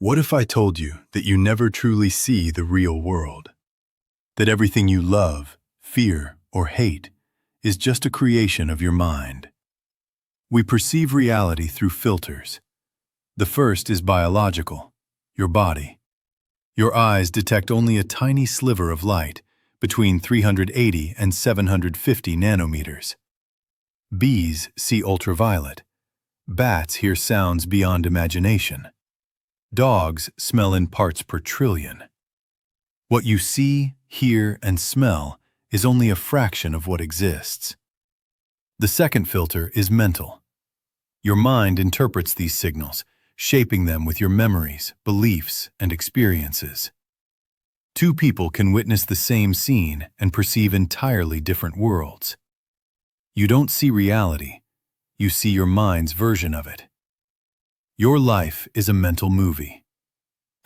What if I told you that you never truly see the real world? That everything you love, fear, or hate is just a creation of your mind? We perceive reality through filters. The first is biological, your body. Your eyes detect only a tiny sliver of light, between 380 and 750 nanometers. Bees see ultraviolet. Bats hear sounds beyond imagination. Dogs smell in parts per trillion. What you see, hear, and smell is only a fraction of what exists. The second filter is mental. Your mind interprets these signals, shaping them with your memories, beliefs, and experiences. Two people can witness the same scene and perceive entirely different worlds. You don't see reality, you see your mind's version of it. Your life is a mental movie.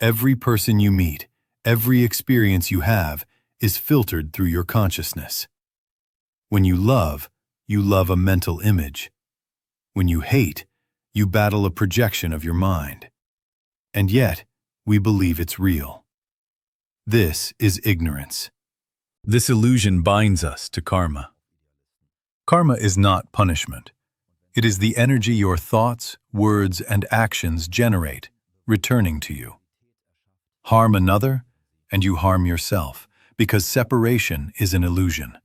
Every person you meet, every experience you have, is filtered through your consciousness. When you love a mental image. When you hate, you battle a projection of your mind. And yet, we believe it's real. This is ignorance. This illusion binds us to karma. Karma is not punishment. It is the energy your thoughts, words, and actions generate, returning to you. Harm another, and you harm yourself, because separation is an illusion.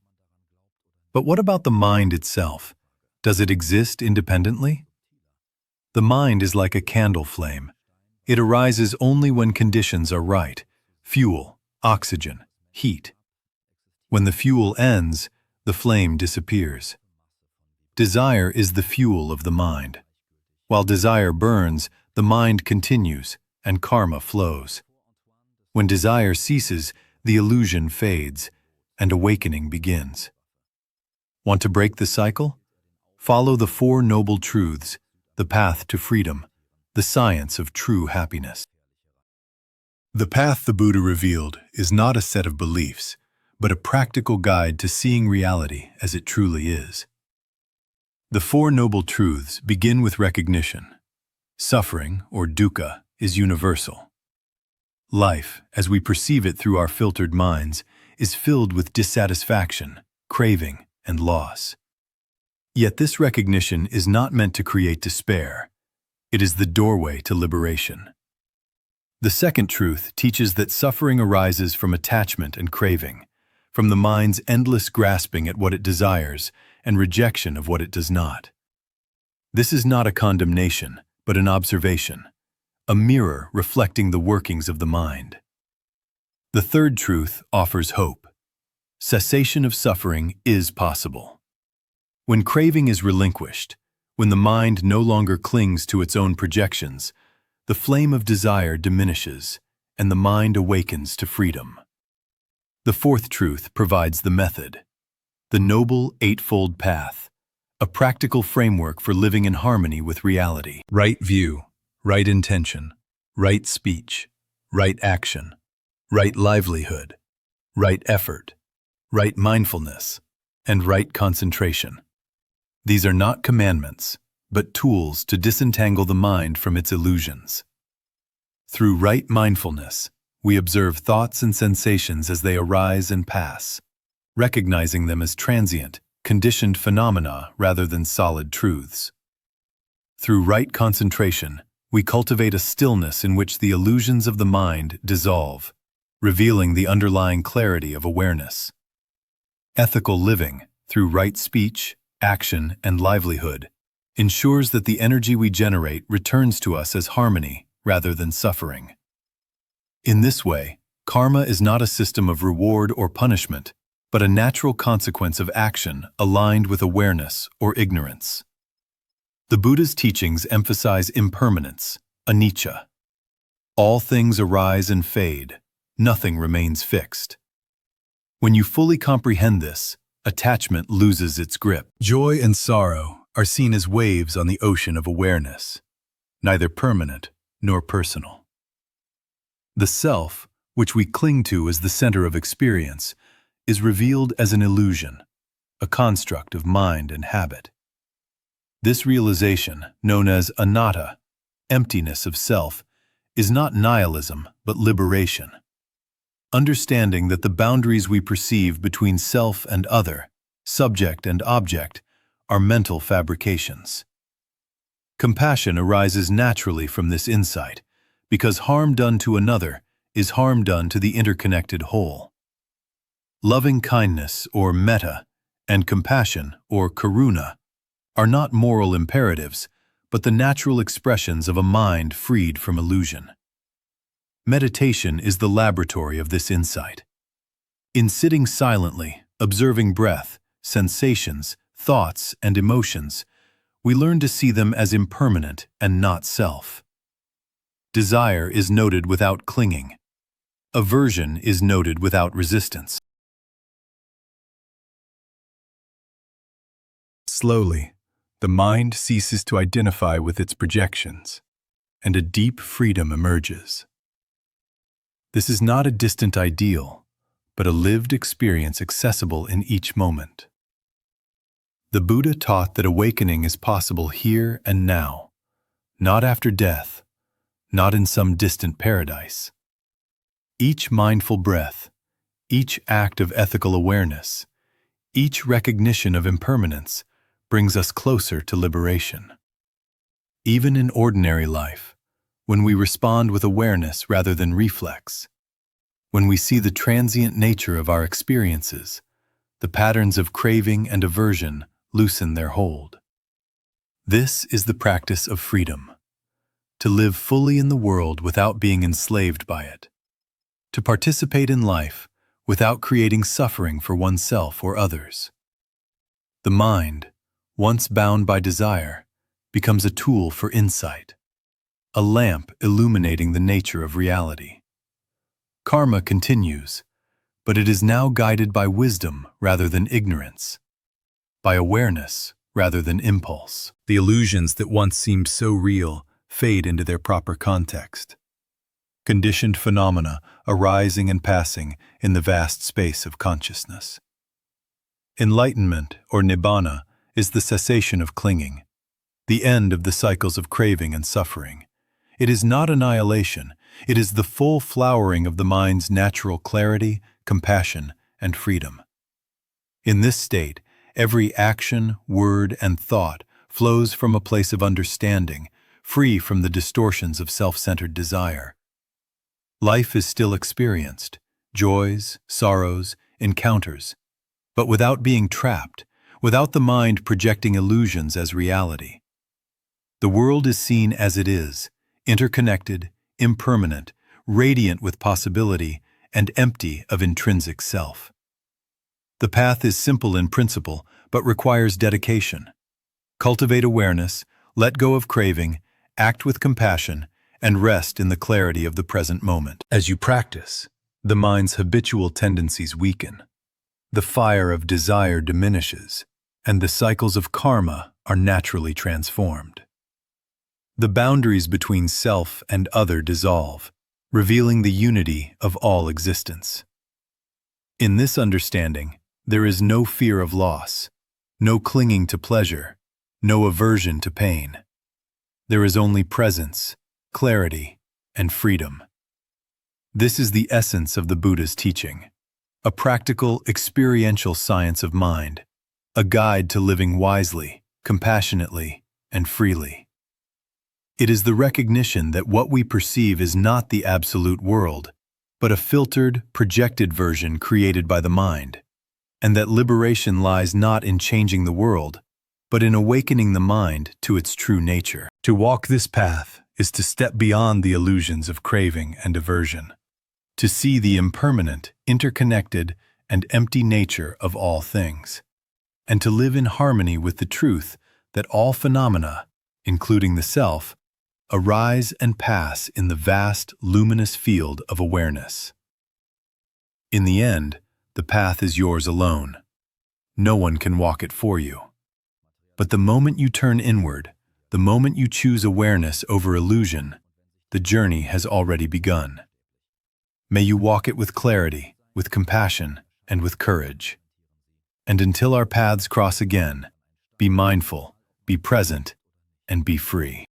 But what about the mind itself? Does it exist independently? The mind is like a candle flame. It arises only when conditions are right: fuel, oxygen, heat. When the fuel ends, the flame disappears. Desire is the fuel of the mind. While desire burns, the mind continues, and karma flows. When desire ceases, the illusion fades, and awakening begins. Want to break the cycle? Follow the Four Noble Truths, the path to freedom, the science of true happiness. The path the Buddha revealed is not a set of beliefs, but a practical guide to seeing reality as it truly is. The Four Noble Truths begin with recognition. Suffering, or dukkha, is universal. Life, as we perceive it through our filtered minds, is filled with dissatisfaction, craving, and loss. Yet this recognition is not meant to create despair. It is the doorway to liberation. The second truth teaches that suffering arises from attachment and craving, from the mind's endless grasping at what it desires and rejection of what it does not. This is not a condemnation, but an observation, a mirror reflecting the workings of the mind. The third truth offers hope. Cessation of suffering is possible. When craving is relinquished, when the mind no longer clings to its own projections, the flame of desire diminishes, and the mind awakens to freedom. The fourth truth provides the method, the Noble Eightfold Path, a practical framework for living in harmony with reality. Right view, right intention, right speech, right action, right livelihood, right effort, right mindfulness, and right concentration. These are not commandments, but tools to disentangle the mind from its illusions. Through right mindfulness, we observe thoughts and sensations as they arise and pass, recognizing them as transient, conditioned phenomena rather than solid truths. Through right concentration, we cultivate a stillness in which the illusions of the mind dissolve, revealing the underlying clarity of awareness. Ethical living, through right speech, action, and livelihood, ensures that the energy we generate returns to us as harmony rather than suffering. In this way, karma is not a system of reward or punishment, but a natural consequence of action aligned with awareness or ignorance. The Buddha's teachings emphasize impermanence, anicca. All things arise and fade, nothing remains fixed. When you fully comprehend this, attachment loses its grip. Joy and sorrow are seen as waves on the ocean of awareness, neither permanent nor personal. The self, which we cling to as the center of experience, is revealed as an illusion, a construct of mind and habit. This realization, known as anatta, emptiness of self, is not nihilism, but liberation. Understanding that the boundaries we perceive between self and other, subject and object, are mental fabrications. Compassion arises naturally from this insight, because harm done to another is harm done to the interconnected whole. Loving kindness, or metta, and compassion, or karuna, are not moral imperatives, but the natural expressions of a mind freed from illusion. Meditation is the laboratory of this insight. In sitting silently, observing breath, sensations, thoughts, and emotions, we learn to see them as impermanent and not self. Desire is noted without clinging. Aversion is noted without resistance. Slowly, the mind ceases to identify with its projections, and a deep freedom emerges. This is not a distant ideal, but a lived experience accessible in each moment. The Buddha taught that awakening is possible here and now, not after death, not in some distant paradise. Each mindful breath, each act of ethical awareness, each recognition of impermanence brings us closer to liberation. Even in ordinary life, when we respond with awareness rather than reflex, when we see the transient nature of our experiences, the patterns of craving and aversion loosen their hold. This is the practice of freedom, to live fully in the world without being enslaved by it, to participate in life without creating suffering for oneself or others. The mind, once bound by desire, becomes a tool for insight, a lamp illuminating the nature of reality. Karma continues, but it is now guided by wisdom rather than ignorance, by awareness rather than impulse. The illusions that once seemed so real fade into their proper context. Conditioned phenomena arising and passing in the vast space of consciousness. Enlightenment, or nibbana, is the cessation of clinging, the end of the cycles of craving and suffering. It is not annihilation, it is the full flowering of the mind's natural clarity, compassion, and freedom. In this state, every action, word, and thought flows from a place of understanding, free from the distortions of self-centered desire. Life is still experienced, joys, sorrows, encounters, but without being trapped, without the mind projecting illusions as reality. The world is seen as it is, interconnected, impermanent, radiant with possibility, and empty of intrinsic self. The path is simple in principle, but requires dedication. Cultivate awareness, let go of craving, act with compassion, and rest in the clarity of the present moment. As you practice, the mind's habitual tendencies weaken. The fire of desire diminishes, and the cycles of karma are naturally transformed. The boundaries between self and other dissolve, revealing the unity of all existence. In this understanding, there is no fear of loss, no clinging to pleasure, no aversion to pain. There is only presence, clarity, and freedom. This is the essence of the Buddha's teaching, a practical, experiential science of mind, a guide to living wisely, compassionately, and freely. It is the recognition that what we perceive is not the absolute world, but a filtered, projected version created by the mind, and that liberation lies not in changing the world, but in awakening the mind to its true nature. To walk this path is to step beyond the illusions of craving and aversion, to see the impermanent, interconnected, and empty nature of all things, and to live in harmony with the truth that all phenomena, including the self, arise and pass in the vast, luminous field of awareness. In the end, the path is yours alone. No one can walk it for you. But the moment you turn inward, the moment you choose awareness over illusion, the journey has already begun. May you walk it with clarity, with compassion, and with courage. And until our paths cross again, be mindful, be present, and be free.